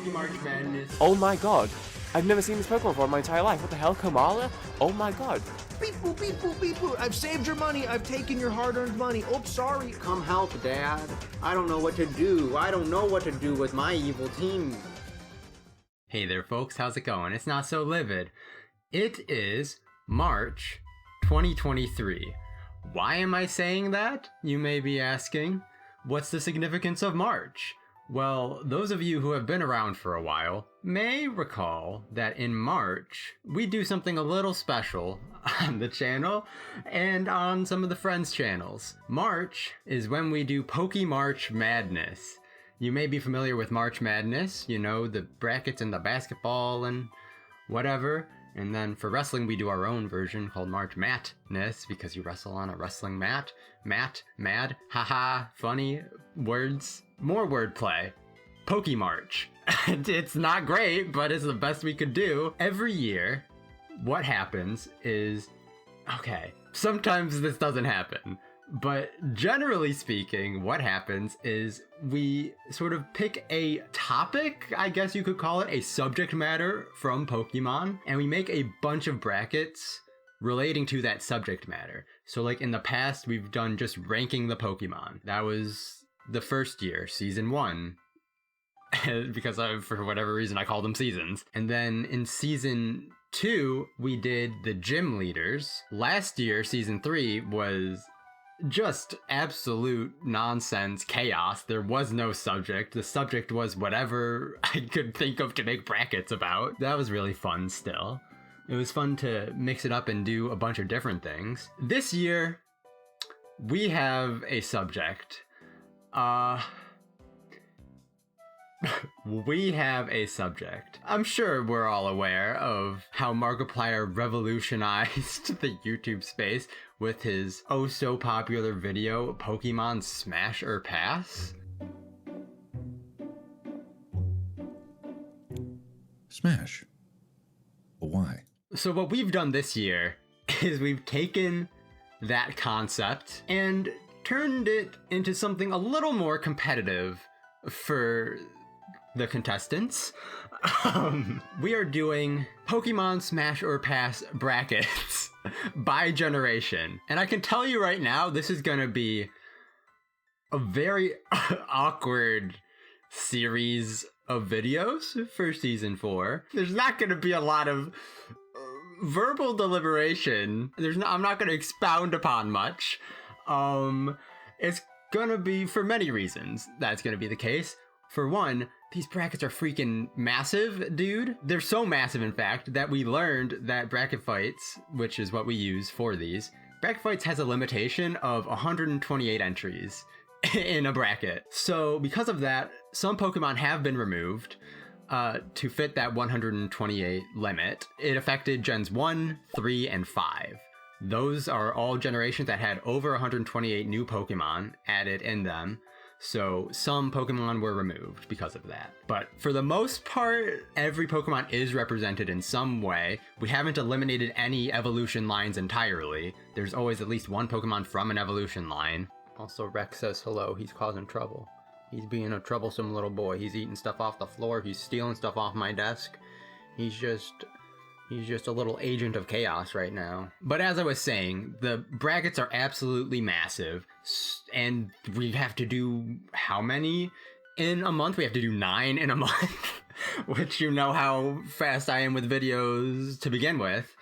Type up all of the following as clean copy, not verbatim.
March Madness. Oh my god. I've never seen this Pokemon before in my entire life. What the hell, Kamala? Oh my god. Beep boop, beep boop, beep boop. I've saved your money. I've taken your hard-earned money. Oops, sorry. Come help, Dad. I don't know what to do. I don't know what to do with my evil team. Hey there, folks. How's it going? It's NotSoLivid. It is March 2023. Why am I saying that? You may be asking. What's the significance of March? Well, those of you who have been around for a while may recall that in March, we do something a little special on the channel and on some of the friends' channels. March is when we do March Madness. You may be familiar with March Madness, you know, the brackets and the basketball and whatever. And then for wrestling, we do our own version called March Matness because you wrestle on a wrestling mat. Mad, haha, funny, words, more wordplay. March. It's not great, but it's the best we could do. Every year, what happens is, okay, sometimes this doesn't happen, but generally speaking, what happens is we sort of pick a topic, I guess you could call it, a subject matter from Pokemon, and we make a bunch of brackets relating to that subject matter. So like in the past, we've done just ranking the Pokemon. That was the first year, season 1, because for whatever reason I called them seasons. And then in season 2, we did the gym leaders. Last year, season 3 was just absolute nonsense chaos. There was no subject. The subject was whatever I could think of to make brackets about. That was really fun still. It was fun to mix it up and do a bunch of different things. This year, we have a subject. We have a subject. I'm sure we're all aware of how Markiplier revolutionized the YouTube space with his oh so popular video, Pokemon Smash or Pass. Smash. But why? So what we've done this year is we've taken that concept and turned it into something a little more competitive for the contestants. We are doing Pokemon Smash or Pass brackets by generation. And I can tell you right now, this is going to be a very awkward series of videos for season 4. There's not going to be a lot of verbal deliberation. I'm not going to expound upon much. It's going to be, for many reasons, that's going to be the case. For one, these brackets are freaking massive, dude. They're so massive, in fact, that we learned that Bracket Fights, which is what we use for these, Bracket Fights has a limitation of 128 entries in a bracket. So because of that, some Pokemon have been removed to fit that 128 limit. It affected Gens 1, 3, and 5. Those are all generations that had over 128 new Pokemon added in them. So some Pokemon were removed because of that. But for the most part, every Pokemon is represented in some way. We haven't eliminated any evolution lines entirely. There's always at least one Pokemon from an evolution line. Also, Rex says hello. He's causing trouble. He's being a troublesome little boy. He's eating stuff off the floor. He's stealing stuff off my desk. He's just a little agent of chaos right now. But as I was saying, the brackets are absolutely massive. And we have to do how many in a month? We have to do 9 in a month. Which you know how fast I am with videos to begin with.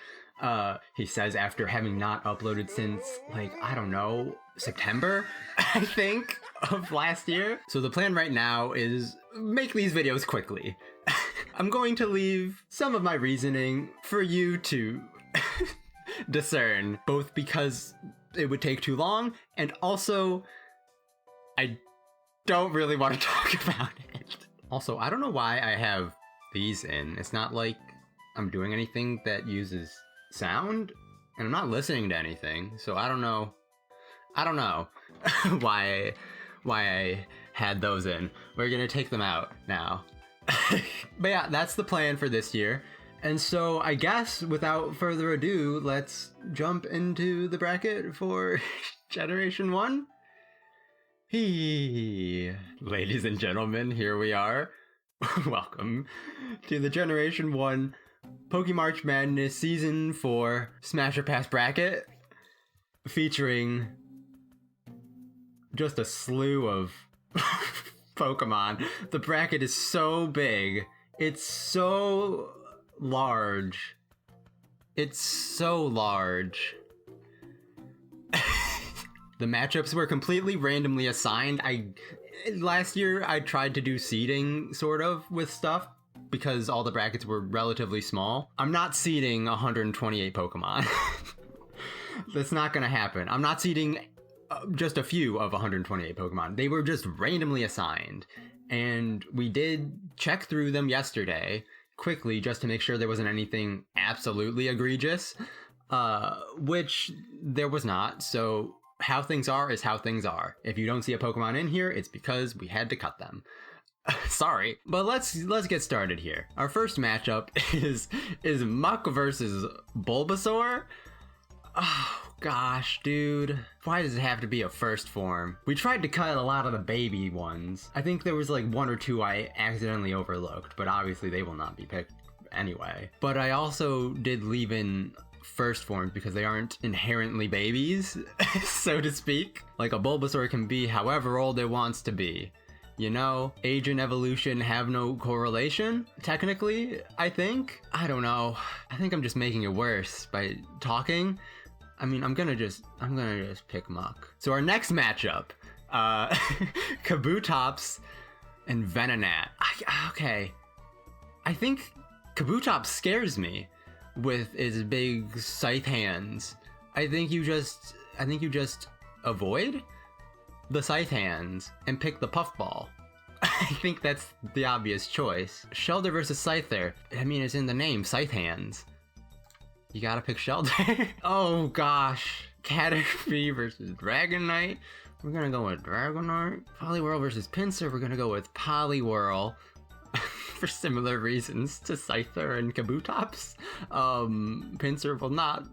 He says after having not uploaded since, like, I don't know, September, I think, of last year. So the plan right now is make these videos quickly. I'm going to leave some of my reasoning for you to discern, both because it would take too long, and also I don't really want to talk about it. Also, I don't know why I have these in. It's not like I'm doing anything that uses sound, and I'm not listening to anything, so I don't know why I had those in. We're gonna take them out now. But yeah, that's the plan for this year. And so I guess without further ado, let's jump into the bracket for Generation 1. Ladies and gentlemen, here we are. Welcome to the Generation 1 Pokemarch Madness Season 4 Smash or Pass bracket, featuring just a slew of Pokemon. The bracket is so big. It's so large. It's so large. The matchups were completely randomly assigned. Last year I tried to do seeding sort of with stuff because all the brackets were relatively small. I'm not seeding 128 Pokemon. That's not gonna happen. I'm not seeding just a few of 128 Pokemon. They were just randomly assigned. And we did check through them yesterday quickly just to make sure there wasn't anything absolutely egregious, which there was not. So how things are is how things are. If you don't see a Pokemon in here, it's because we had to cut them. Sorry, but let's get started here. Our first matchup is Muck versus Bulbasaur. Oh gosh, dude. Why does it have to be a first form? We tried to cut a lot of the baby ones. I think there was like one or two I accidentally overlooked, but obviously they will not be picked anyway. But I also did leave in first forms because they aren't inherently babies, so to speak. Like a Bulbasaur can be however old it wants to be. You know, age and evolution have no correlation, technically, I think. I don't know. I think I'm just making it worse by talking. I mean, I'm gonna just pick Muck. So our next matchup, Kabutops and Venonat. Okay. I think Kabutops scares me with his big scythe hands. I think you just avoid the scythe hands and pick the puffball. I think that's the obvious choice. Shelter versus Scyther. I mean, it's in the name, scythe hands. You gotta pick Shelter. Oh gosh. Caterpie versus Dragonite. We're gonna go with Dragonite. Poliwhirl versus Pinsir. We're gonna go with Poliwhirl. For similar reasons to Scyther and Kabutops. Pinsir will not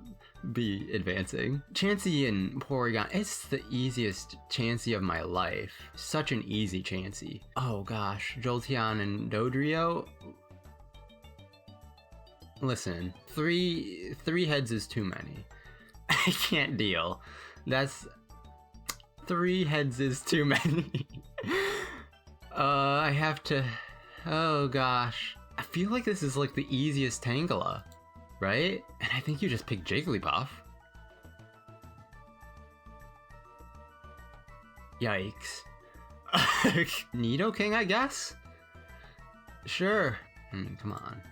be advancing. Chansey and Porygon. It's the easiest Chansey of my life. Such an easy Chansey. Oh gosh. Jolteon and Dodrio. Listen, three heads is too many. I can't deal. That's 3 heads is too many. I have to. Oh gosh. I feel like this is like the easiest Tangela, right? And I think you just pick Jigglypuff. Yikes. Nidoking, I guess? Sure. Come on.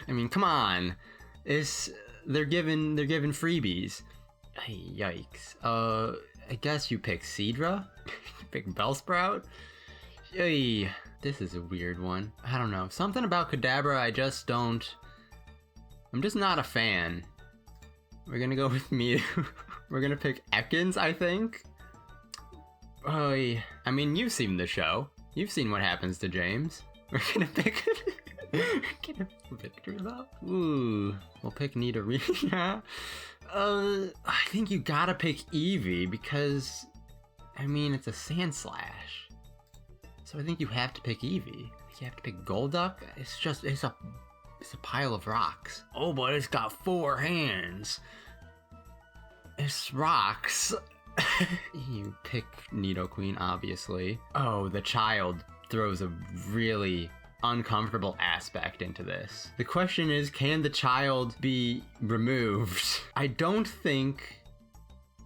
I mean, come on. They're given freebies. Yikes. I guess you pick Seadra? Pick Bellsprout? Yay. This is a weird one. I don't know. Something about Kadabra I'm just not a fan. We're gonna go with Mew. We're gonna pick Ekans, I think. I mean, you've seen the show. You've seen what happens to James. We're gonna pick Victor though. Ooh, we'll pick Nidorina. I think you gotta pick Eevee because, I mean, it's a Sandslash. So I think you have to pick Eevee. You have to pick Golduck. It's a pile of rocks. Oh, but it's got 4 hands. It's rocks. You pick Nidoqueen, obviously. Oh, the child throws a really uncomfortable aspect into this. The question is, can the child be removed? I don't think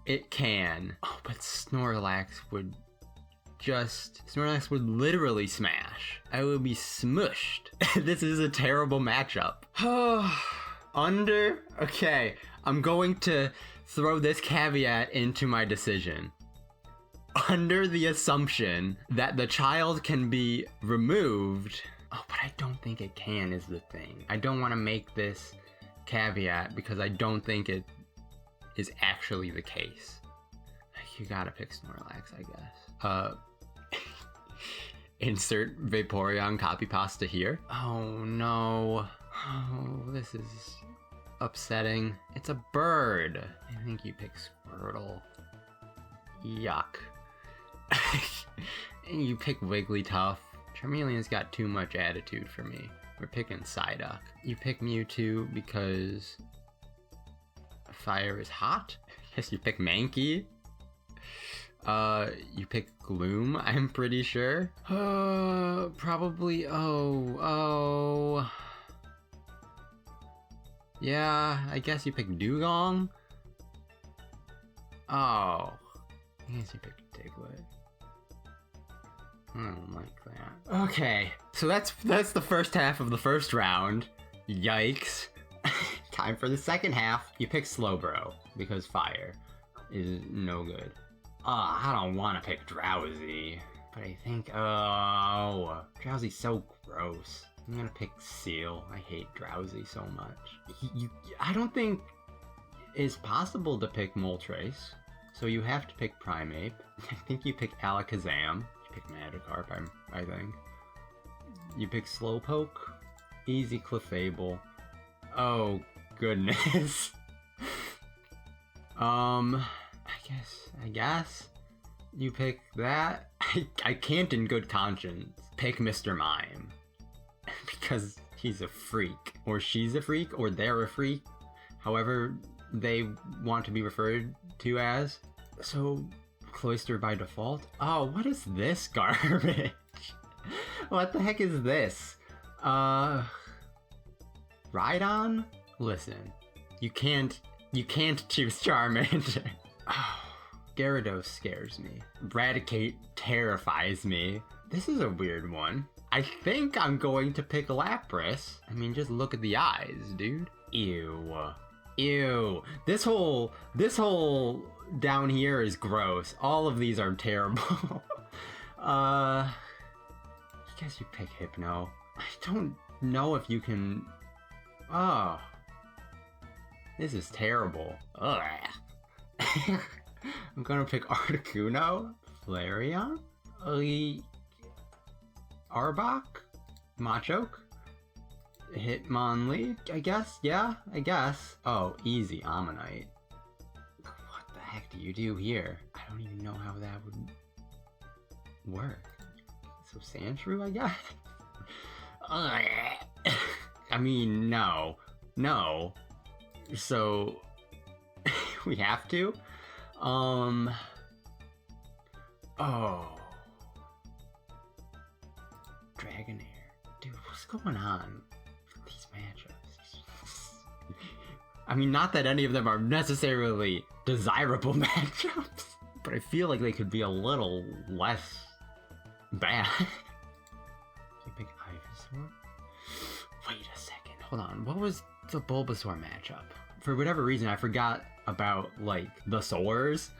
it can. Oh, but Snorlax would literally smash. I would be smushed. This is a terrible matchup. Under? Okay, I'm going to throw this caveat into my decision. Under the assumption that the child can be removed. Oh, but I don't think it can is the thing. I don't want to make this caveat because I don't think it is actually the case. You gotta pick Snorlax, I guess. Insert Vaporeon copy pasta here. Oh no. Oh, this is upsetting. It's a bird. I think you pick Squirtle. Yuck. And you pick Wigglytuff. Charmeleon's got too much attitude for me. We're picking Psyduck. You pick Mewtwo because fire is hot? Yes, you pick Mankey. You pick Gloom, I'm pretty sure. Probably, oh. Yeah, I guess you pick Dugong. Oh. I guess you pick Diglett. I don't like that. Okay, so that's the first half of the first round. Yikes. Time for the second half. You pick Slowbro, because fire is no good. I don't want to pick Drowsy, but I think, Drowsy's so gross. I'm gonna pick Seal. I hate Drowsy so much. I don't think it's possible to pick Moltres, so you have to pick Primeape. I think you pick Alakazam. You pick Magikarp, I think. You pick Slowpoke. Easy Clefable. Oh, goodness. I guess you pick that. I can't in good conscience pick Mr. Mime because he's a freak, or she's a freak, or they're a freak, however they want to be referred to as. So Cloyster by default. Oh, what is this garbage? What the heck is this? Rhydon? Listen, you can't choose Charmander. Gyarados scares me. Raticate terrifies me. This is a weird one. I think I'm going to pick Lapras. I mean, just look at the eyes, dude. Ew. Ew. This whole down here is gross. All of these are terrible. I guess you pick Hypno. I don't know if you can... Oh. This is terrible. Ugh. I'm gonna pick Articuno, Flareon, Arbok, Machoke, Hitmonlee, I guess? Yeah, I guess. Oh, easy, Ammonite. What the heck do you do here? I don't even know how that would work. So Sandshrew, I guess? I mean, no. So... we have to? Oh. Dragonair. Dude, what's going on with these matchups? I mean, not that any of them are necessarily desirable matchups, but I feel like they could be a little less bad. You pick Ivysaur? Wait a second, hold on. What was the Bulbasaur matchup? For whatever reason, I forgot about, like, the Soars.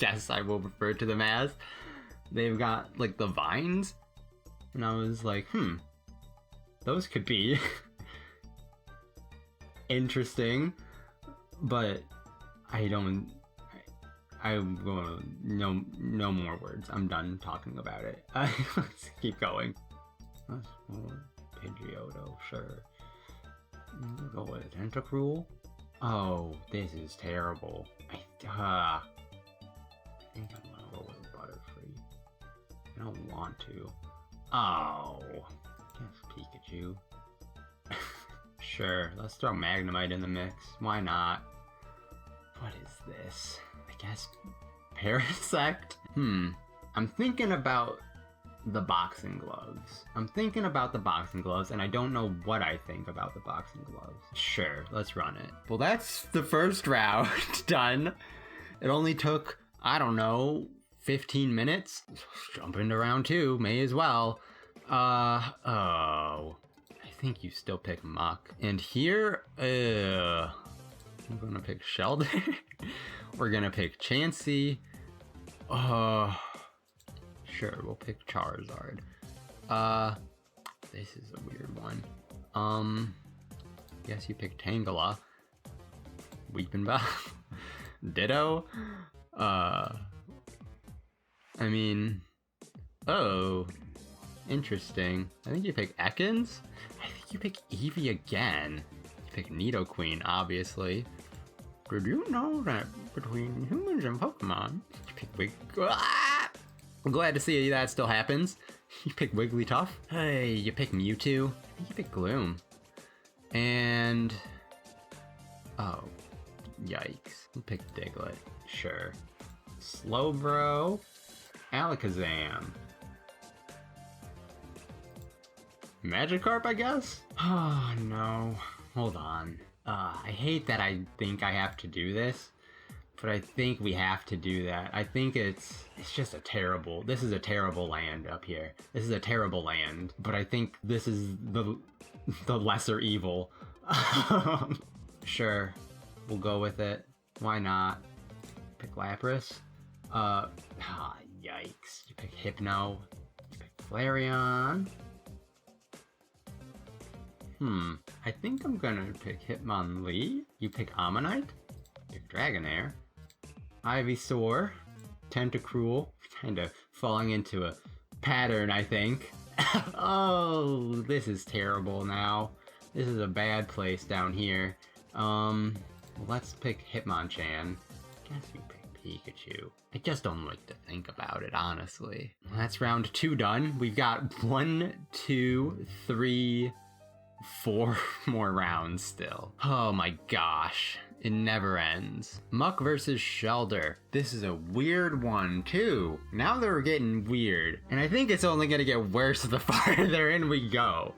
Yes, I will refer to them as. They've got, like, the vines. And I was like, those could be interesting. But I'm going to, no more words. I'm done talking about it. Let's keep going. Pidgeotto, sure. We'll go with Tentacruel. Oh, this is terrible. I think I'm gonna go with Butterfree. I don't want to. Oh, yes, Pikachu. Sure, let's throw Magnemite in the mix. Why not? What is this? I guess Parasect? I'm thinking about the boxing gloves. And I don't know what I think about the boxing gloves. Sure, let's run it. Well, that's the first round done. It only took, I don't know, 15 minutes. Let's jump into round 2, may as well. I think you still pick Muck. And here, I'm gonna pick Sheldon. We're gonna pick Chansey. Sure, we'll pick Charizard. This is a weird one. Guess you pick Tangela. Weepinbell. Ditto. I mean... Oh. Interesting. I think you pick Ekans? I think you pick Eevee again. You pick Nidoqueen, obviously. Did you know that between humans and Pokemon, you pick I'm glad to see that still happens. You pick Wigglytuff. Hey, you pick Mewtwo. You pick Gloom. And... oh, yikes. You pick Diglett. Sure. Slowbro. Alakazam. Magikarp, I guess? Oh, no. Hold on. I hate that I think I have to do this, but I think we have to do that. I think it's just a terrible... this is a terrible land up here. This is a terrible land, but I think this is the lesser evil. Sure, we'll go with it. Why not? Pick Lapras. Yikes. You pick Hypno. You pick Flareon. I think I'm gonna pick Hitmonlee. You pick Ammonite. Pick Dragonair. Ivysaur. Tentacruel. Kinda falling into a pattern, I think. Oh, this is terrible now. This is a bad place down here. Let's pick Hitmonchan. Guess you pick Pikachu. I just don't like to think about it, honestly. That's round 2 done. We've got 1, 2, 3, 4 more rounds still. Oh my gosh. It never ends. Muck versus Shelder. This is a weird one too. Now they're getting weird. And I think it's only gonna get worse the farther in we go.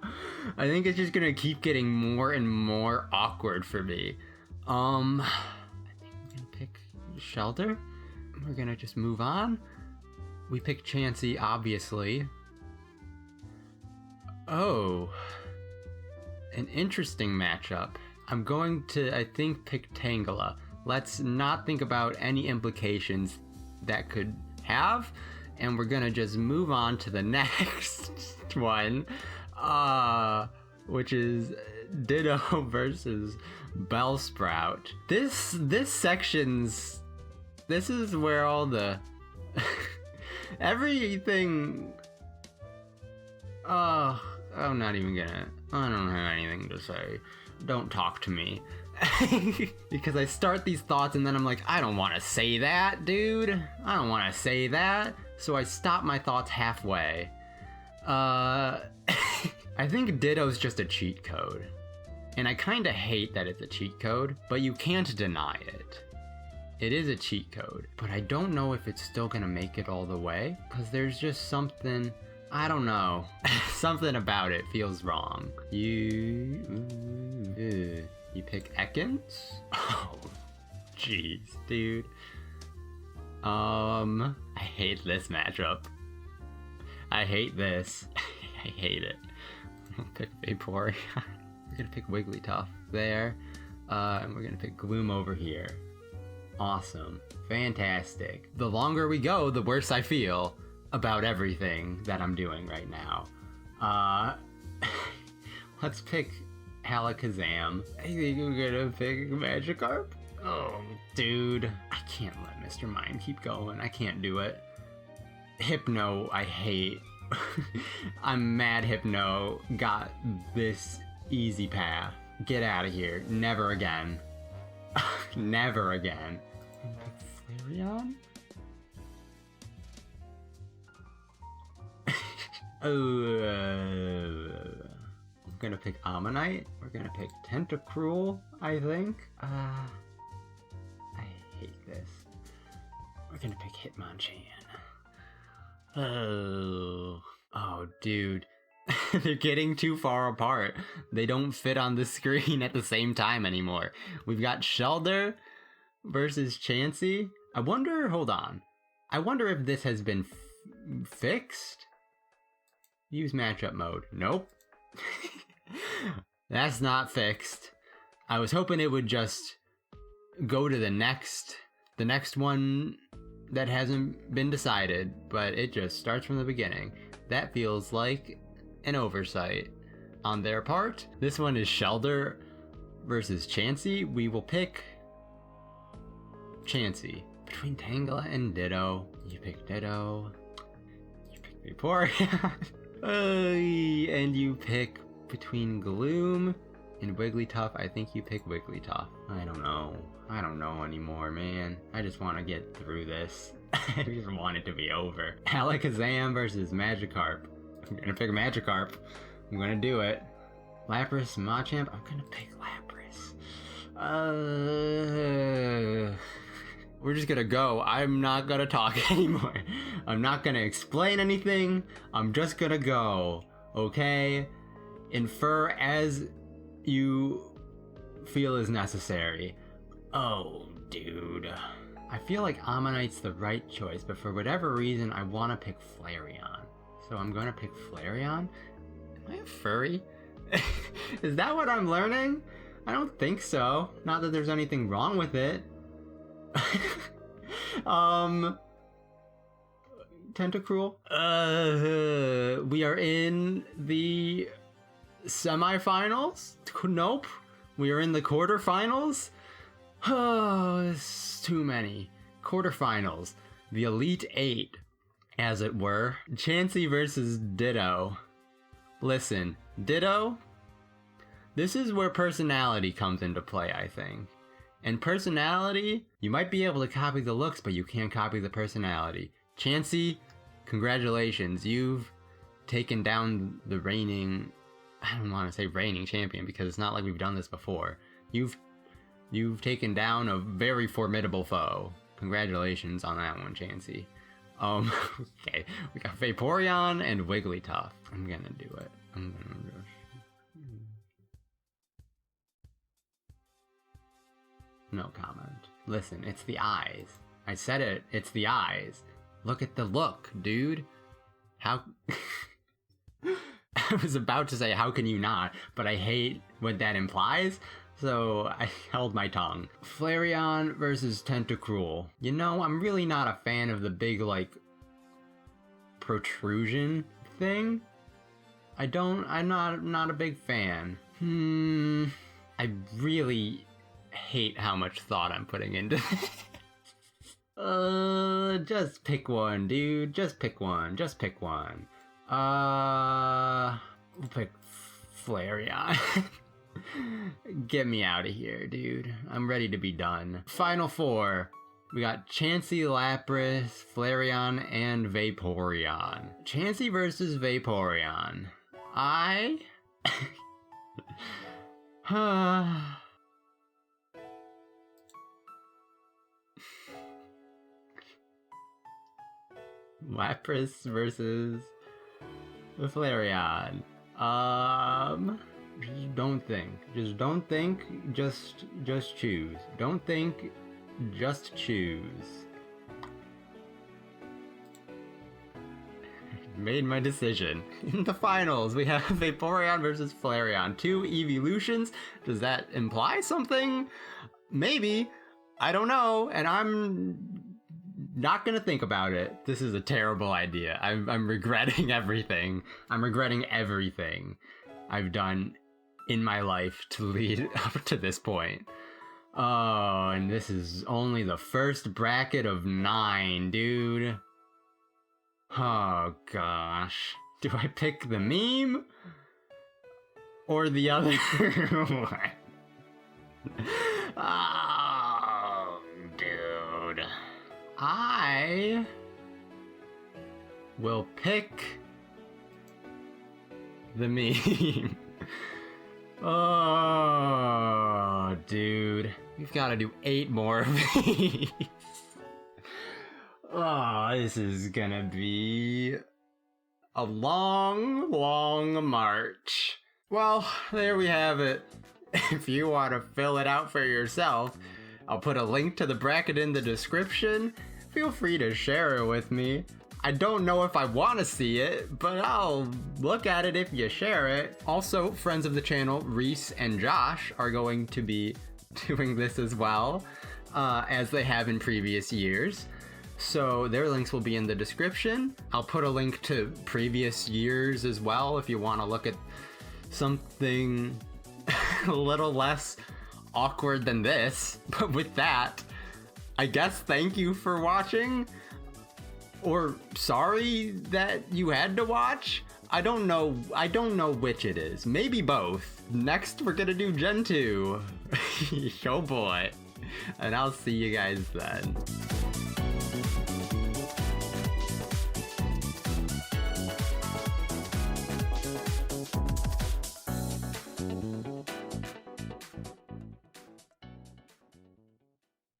I think it's just gonna keep getting more and more awkward for me. I think we're gonna pick Shelder. We're gonna just move on. We pick Chansey, obviously. Oh. An interesting matchup. I'm going to, I think, pick Tangela. Let's not think about any implications that could have, and we're gonna just move on to the next one, which is Ditto versus Bellsprout. This section's, this is where all the everything. I'm not even gonna. I don't have anything to say. Don't talk to me. Because I start these thoughts and then I'm like, I don't want to say that, dude. I don't want to say that. So I stop my thoughts halfway. I think Ditto's just a cheat code. And I kind of hate that it's a cheat code, but you can't deny it. It is a cheat code, but I don't know if it's still gonna make it all the way, because there's just something... I don't know. Something about it feels wrong. You pick Ekans? Oh, jeez, dude. I hate this matchup. I hate this. I hate it. I'm gonna pick Vaporeon. We're gonna pick Wigglytuff there. And we're gonna pick Gloom over here. Awesome. Fantastic. The longer we go, the worse I feel about everything that I'm doing right now. Let's pick Alakazam. I think I'm gonna pick Magikarp. Oh, dude. I can't let Mr. Mime keep going. I can't do it. Hypno, I hate. I'm mad Hypno got this easy path. Get out of here. Never again. Never again. Flareon? I'm gonna pick Ammonite. We're gonna pick Tentacruel, I think. I hate this. We're gonna pick Hitmonchan. Oh, dude. They're getting too far apart. They don't fit on the screen at the same time anymore. We've got Shelder versus Chansey. I wonder, hold on. I wonder if this has been fixed? Use matchup mode. Nope. That's not fixed. I was hoping it would just go to the next one that hasn't been decided, but it just starts from the beginning. That feels like an oversight on their part. This one is Shelder versus Chansey. We will pick Chansey. Between Tangela and Ditto. You pick Ditto. You pick Vaporeon. And you pick between Gloom and Wigglytuff. I think you pick Wigglytuff. I don't know. I don't know anymore, man. I just want to get through this. I just want it to be over. Alakazam versus Magikarp. I'm gonna pick Magikarp. I'm gonna do it. Lapras, Machamp. I'm gonna pick Lapras. We're just gonna go. I'm not gonna talk anymore. I'm not gonna explain anything. I'm just gonna go. Okay? Infer as you feel is necessary. Oh, dude. I feel like Ammonite's the right choice, but for whatever reason, I want to pick Flareon. So I'm going to pick Flareon. Am I a furry? Is that what I'm learning? I don't think so. Not that there's anything wrong with it. Tentacruel? We are in the semifinals? Nope. We are in the quarterfinals? Oh, it's too many. Quarterfinals. The Elite Eight, as it were. Chansey versus Ditto. Listen, Ditto, this is where personality comes into play, I think. And personality, you might be able to copy the looks, but you can't copy the personality. Chansey, congratulations. You've taken down the reigning, I don't want to say reigning champion because it's not like we've done this before. You've taken down a very formidable foe. Congratulations on that one, Chansey. Okay, we got Vaporeon and Wigglytuff. I'm gonna do it. No comment. Listen, it's the eyes. I said it, it's the eyes. Look at the look, dude. How... I was about to say, how can you not? But I hate what that implies, so I held my tongue. Flareon versus Tentacruel. You know, I'm really not a fan of the big, like, protrusion thing. I'm not a big fan. I really hate how much thought I'm putting into this. Just pick one, dude. Just pick one. Just pick one. We'll pick Flareon. Get me out of here, dude. I'm ready to be done. Final four. We got Chansey, Lapras, Flareon, and Vaporeon. Chansey versus Vaporeon. Lapras versus Flareon. Just don't think. Just don't think. Just choose. Don't think. Just choose. Made my decision. In the finals, we have Vaporeon versus Flareon. Two evolutions. Does that imply something? Maybe. I don't know. And I'm not gonna think about it. This is a terrible idea. I'm regretting everything. I'm regretting everything I've done in my life to lead up to this point. Oh, and this is only the first bracket of 9, dude. Oh, gosh. Do I pick the meme? Or the other one? Oh, dude. I will pick the meme. Oh, dude. We've got to do 8 more of these. Oh, this is gonna be a long, long march. Well, there we have it. If you want to fill it out for yourself, I'll put a link to the bracket in the description. Feel free to share it with me. I don't know if I want to see it, but I'll look at it if you share it. Also, friends of the channel, Reece and Josh, are going to be doing this as well, as they have in previous years. So their links will be in the description. I'll put a link to previous years as well if you want to look at something a little less awkward than this. But with that, I guess thank you for watching. Or sorry that you had to watch. I don't know which it is. Maybe both. Next we're gonna do Gen 2. Oh boy. And I'll see you guys then.